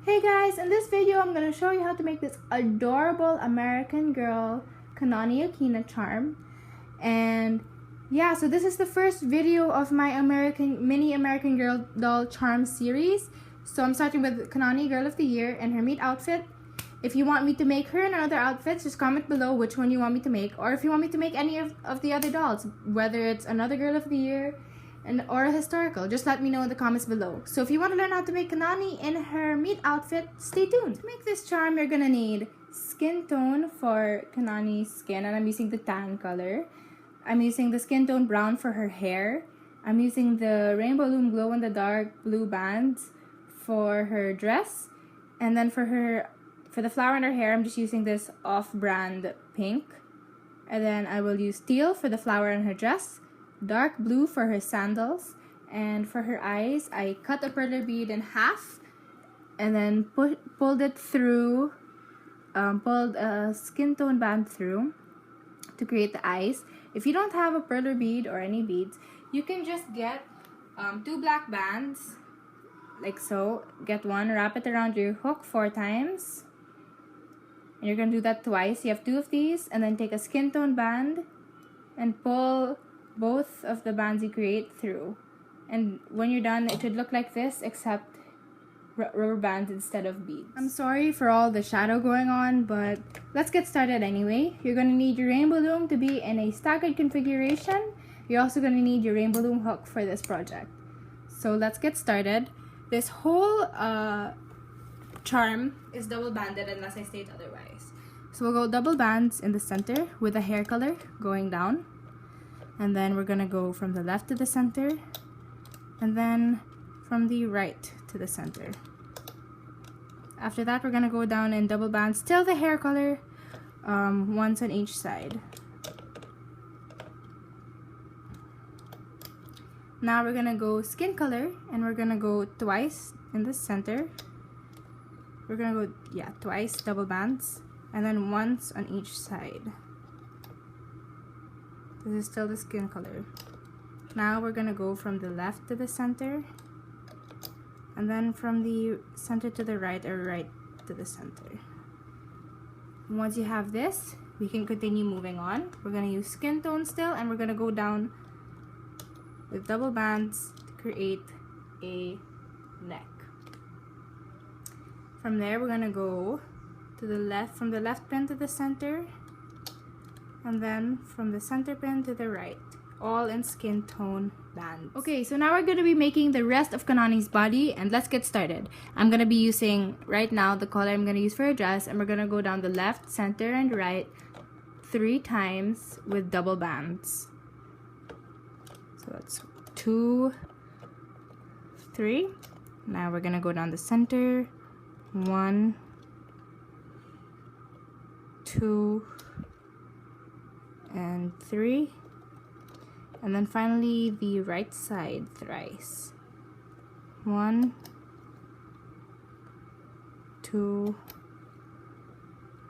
Hey guys, in this video I'm going to show you how to make this adorable American Girl Kanani Akina charm. And yeah, so this is the first video of my mini American Girl doll charm series. So I'm starting with Kanani Girl of the Year and her meat outfit. If you want me to make her in other outfits, just comment below which one you want me to make. Or if you want me to make any of the other dolls, whether it's another Girl of the Year or a historical, just let me know in the comments below. So if you want to learn how to make Kanani in her meat outfit, stay tuned. To make this charm, you're gonna need skin tone for Kanani's skin, and I'm using the tan color. I'm using the skin tone brown for her hair. I'm using the Rainbow Loom glow in the dark blue bands for her dress, and then for the flower in her hair, I'm just using this off-brand pink. And then I will use teal for the flower in her dress, dark blue for her sandals, and for her eyes I cut a perler bead in half and then pulled it through, pulled a skin tone band through to create the eyes. If you don't have a perler bead or any beads, you can just get 2 black bands like so. Get one, wrap it around your hook 4 times, and you're gonna do that twice. You have 2 of these, and then take a skin tone band and pull both of the bands you create through, and when you're done it should look like this, except rubber bands instead of beads. I'm sorry for all the shadow going on, but let's get started anyway. You're going to need your Rainbow Loom to be in a staggered configuration. You're also going to need your Rainbow Loom hook for this project. So let's get started. This whole charm is double banded unless I state otherwise. So we'll go double bands in the center with a hair color going down. And then we're gonna go from the left to the center, and then from the right to the center. After that, we're gonna go down in double bands till the hair color, once on each side. Now we're gonna go skin color, and we're gonna go twice in the center. We're gonna go, yeah, twice double bands, and then once on each side. This is still the skin color. Now we're gonna go from the left to the center, and then from the center to the right, or right to the center. And once you have this, we can continue moving on. We're gonna use skin tone still, and we're gonna go down with double bands to create a neck. From there, we're gonna go to the left, from the left pin to the center, and then from the center pin to the right, all in skin tone bands. Okay, so now we're going to be making the rest of Kanani's body, and let's get started. I'm going to be using, right now, the color I'm going to use for her dress, and we're going to go down the left, center, and right 3 times with double bands. So that's 2, 3. Now we're going to go down the center, 1, 2, and 3, and then finally the right side thrice. 1, 2,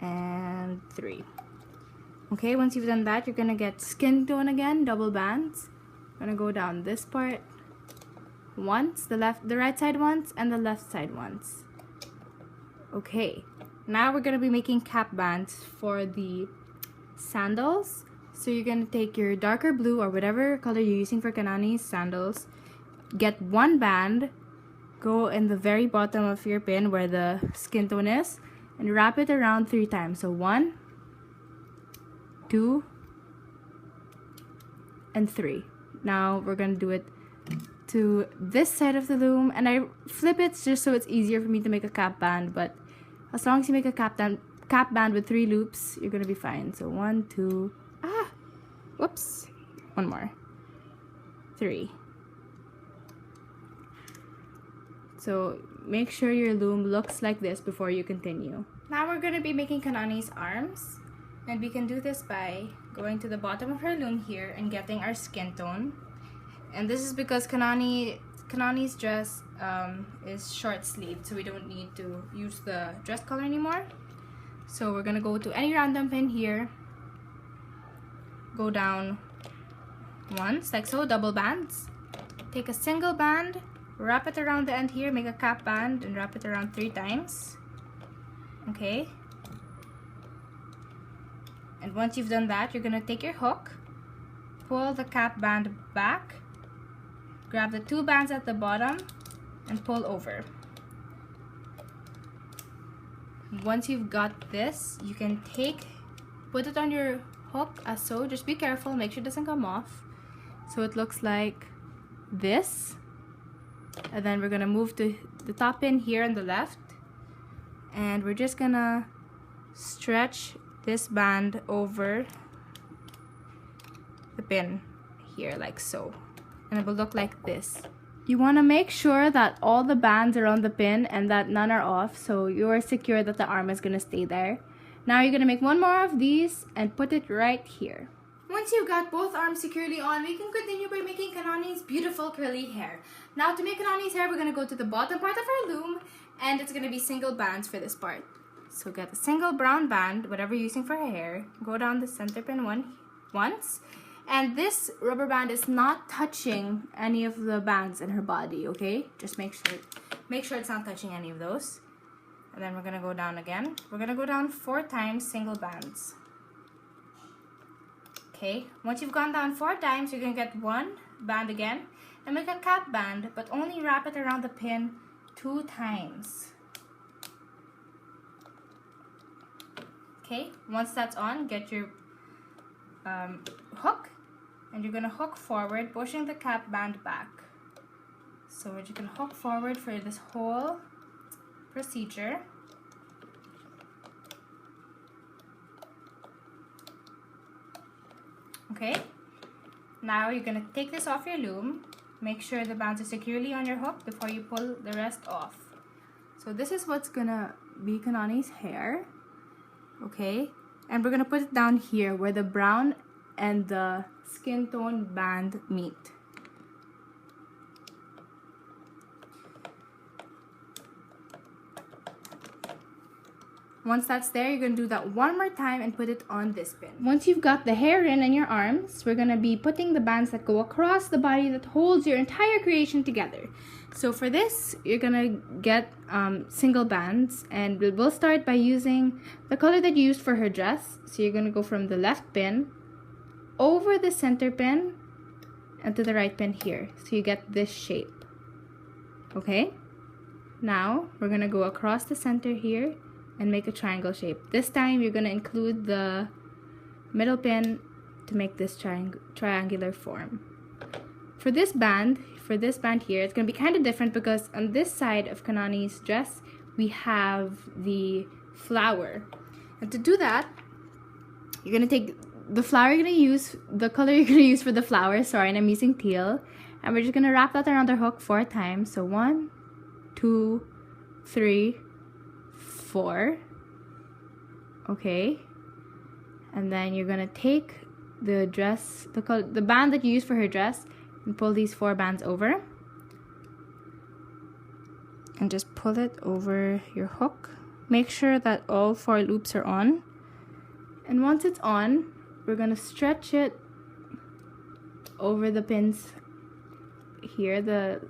and 3. Okay, once you've done that, you're gonna get skin tone again, double bands. I'm gonna go down this part once, the right side once, and the left side once. Okay, now we're gonna be making cap bands for the sandals. So you're gonna take your darker blue or whatever color you're using for Kanani's sandals, get 1 band, go in the very bottom of your pin where the skin tone is, and wrap it around 3 times. So 1, 2, and 3. Now we're gonna do it to this side of the loom, and I flip it just so it's easier for me to make a cap band, but as long as you make a cap band with 3 loops, you're gonna be fine. So 1, 2, whoops, 1 more, 3. So make sure your loom looks like this before you continue. Now we're gonna be making Kanani's arms, and we can do this by going to the bottom of her loom here and getting our skin tone. And this is because Kanani's dress is short sleeved, so we don't need to use the dress color anymore. So we're gonna go to any random pin here, go down once like so, double bands, take a single band, wrap it around the end here, make a cap band, and wrap it around 3 times. Okay. And once you've done that, you're gonna take your hook, pull the cap band back, grab the 2 bands at the bottom, and pull over. Once you've got this, you can put it on your hook as so. Just be careful, make sure it doesn't come off. So it looks like this. And then we're gonna move to the top pin here on the left. And we're just gonna stretch this band over the pin here like so. And it will look like this. You want to make sure that all the bands are on the pin and that none are off, so you're secure that the arm is going to stay there. Now you're going to make one more of these and put it right here. Once you've got both arms securely on, we can continue by making Kanani's beautiful curly hair. Now to make Kanani's hair, we're going to go to the bottom part of our loom, and it's going to be single bands for this part. So get a single brown band, whatever you're using for her hair, go down the center pin once. And this rubber band is not touching any of the bands in her body, okay? Just make sure it's not touching any of those. And then we're gonna go down again. We're gonna go down 4 times single bands. Okay, once you've gone down 4 times, you're gonna get 1 band again and make a cap band, but only wrap it around the pin 2 times. Okay, once that's on, get your hook. And you're going to hook forward, pushing the cap band back. So we're just going to hook forward for this whole procedure. Okay. Now you're going to take this off your loom. Make sure the bands are securely on your hook before you pull the rest off. So this is what's going to be Kanani's hair. Okay. And we're going to put it down here where the brown and the skin tone band meet. Once that's there, you're going to do that one more time and put it on this pin. Once you've got the hair in and your arms, we're going to be putting the bands that go across the body that holds your entire creation together. So for this, you're going to get single bands, and we'll start by using the color that you used for her dress. So you're going to go from the left pin over the center pin and to the right pin here, so you get this shape. Okay, now we're gonna go across the center here and make a triangle shape. This time you're gonna include the middle pin to make this triangular form. For this band here, it's gonna be kind of different because on this side of Kanani's dress we have the flower, and to do that you're gonna take the flower you're gonna use, the color you're gonna use for the flower, sorry, and I'm using teal, and we're just gonna wrap that around our hook 4 times. So 1, 2, 3, 4. Okay, and then you're gonna take the dress, the band that you use for her dress, and pull these 4 bands over, and just pull it over your hook. Make sure that all 4 loops are on, and once it's on, we're gonna stretch it over the pins here, the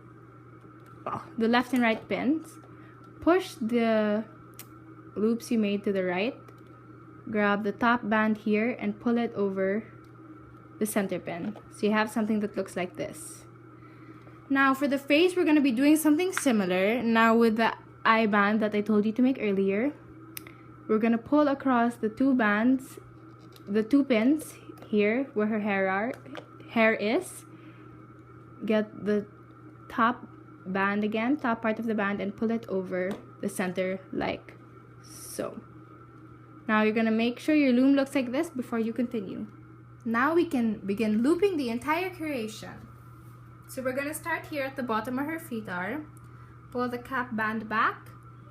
left and right pins. Push the loops you made to the right. Grab the top band here and pull it over the center pin. So you have something that looks like this. Now for the face, we're gonna be doing something similar. Now with the eye band that I told you to make earlier, we're gonna pull across the 2 bands, the 2 pins here where her hair is. Get the top band again, top part of the band, and pull it over the center like so. Now you're gonna make sure your loom looks like this before you continue. Now we can begin looping the entire creation. So we're gonna start here at the bottom where her feet are. Pull the cap band back,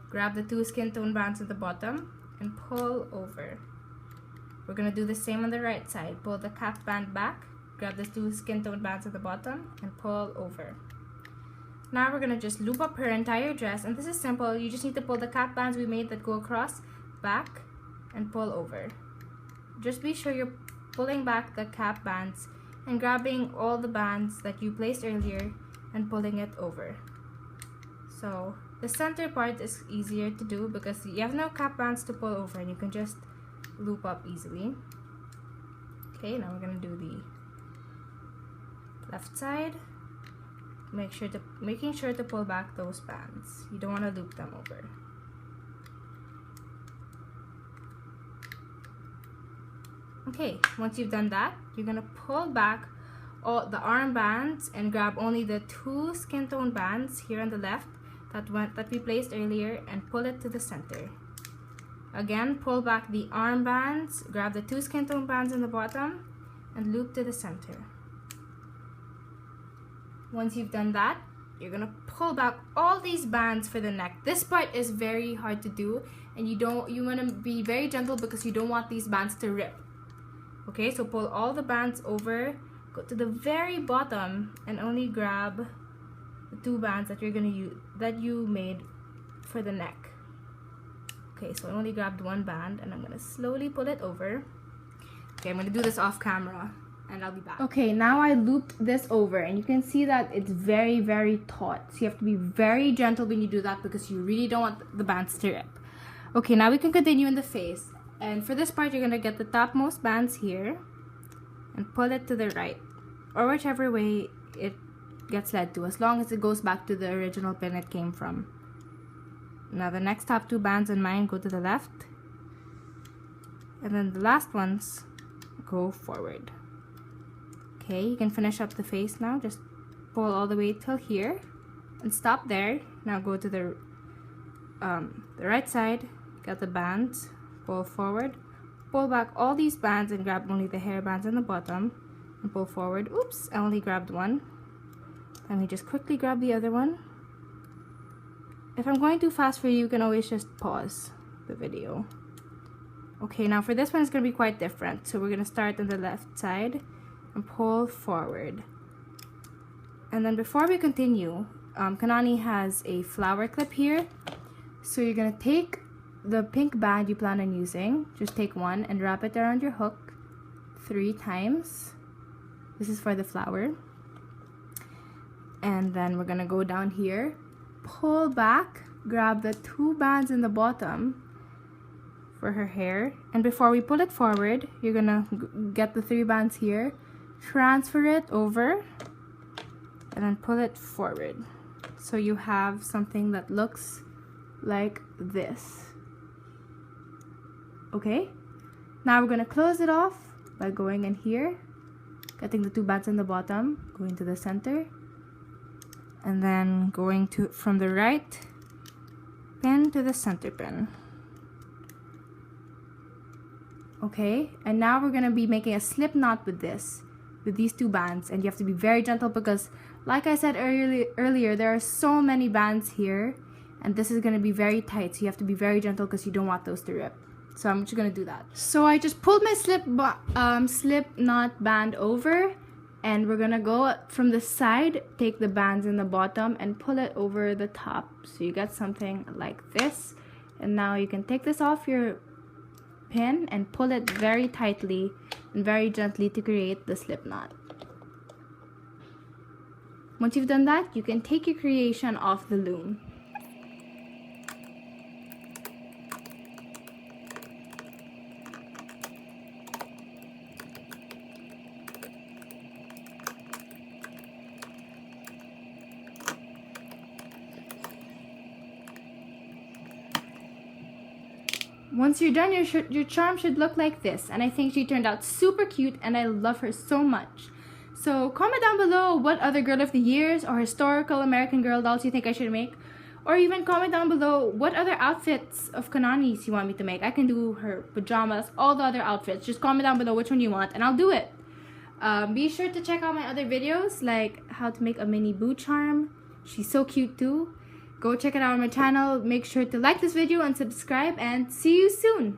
grab the 2 skin tone bands at the bottom, and pull over. We're going to do the same on the right side. Pull the cap band back, grab the 2 skin tone bands at the bottom, and pull over. Now we're going to just loop up her entire dress, and this is simple. You just need to pull the cap bands we made that go across, back, and pull over. Just be sure you're pulling back the cap bands and grabbing all the bands that you placed earlier and pulling it over. So the center part is easier to do because you have no cap bands to pull over and you can just loop up easily. Okay, now we're gonna do the left side. Making sure to pull back those bands. You don't want to loop them over. Okay, once you've done that, you're gonna pull back all the arm bands and grab only the 2 skin tone bands here on the left that we placed earlier and pull it to the center. Again, pull back the arm bands, grab the 2 skin tone bands in the bottom and loop to the center. Once you've done that, you're gonna pull back all these bands for the neck. This part is very hard to do and you wanna be very gentle because you don't want these bands to rip. Okay, so pull all the bands over, go to the very bottom and only grab the 2 bands that you're gonna use that you made for the neck. Okay, so I only grabbed 1 band and I'm gonna slowly pull it over. Okay, I'm gonna do this off camera and I'll be back. Okay, now I looped this over and you can see that it's very, very taut. So you have to be very gentle when you do that because you really don't want the bands to rip. Okay, now we can continue in the face. And for this part, you're gonna get the topmost bands here and pull it to the right or whichever way it gets led to, as long as it goes back to the original pin it came from. Now the next top 2 bands in mine go to the left and then the last ones go forward. Okay, you can finish up the face now. Just pull all the way till here and stop there. Now go to the right side, get the bands, pull forward, pull back all these bands and grab only the hair bands in the bottom and pull forward. Oops, I only grabbed 1. Let me just quickly grab the other one. If I'm going too fast for you, you can always just pause the video. Okay, now for this one, it's going to be quite different. So we're going to start on the left side and pull forward. And then before we continue, Kanani has a flower clip here. So you're going to take the pink band you plan on using, just take 1 and wrap it around your hook 3 times. This is for the flower. And then we're going to go down here, pull back, grab the 2 bands in the bottom for her hair. And before we pull it forward, you're going to get the 3 bands here, transfer it over and then pull it forward so you have something that looks like this. Okay, now we're going to close it off by going in here, getting the 2 bands in the bottom, going to the center and then going to from the right pin to the center pin. Okay, and now we're going to be making a slip knot with these 2 bands, and you have to be very gentle because like I said earlier, there are so many bands here and this is going to be very tight, so you have to be very gentle because you don't want those to rip. So I'm just going to do that. So I just pulled my slip knot band over and we're going to go from the side, take the bands in the bottom and pull it over the top so you get something like this. And now you can take this off your pin and pull it very tightly and very gently to create the slip knot. Once you've done that, you can take your creation off the loom. Once you're done, your charm should look like this, and I think she turned out super cute and I love her so much. So comment down below what other Girl of the Years or historical American Girl dolls you think I should make, or even comment down below what other outfits of Kanani's you want me to make. I can do her pajamas, all the other outfits. Just comment down below which one you want and I'll do it. Be sure to check out my other videos like how to make a mini boo charm. She's so cute too. Go check it out on my channel. Make sure to like this video and subscribe, and see you soon.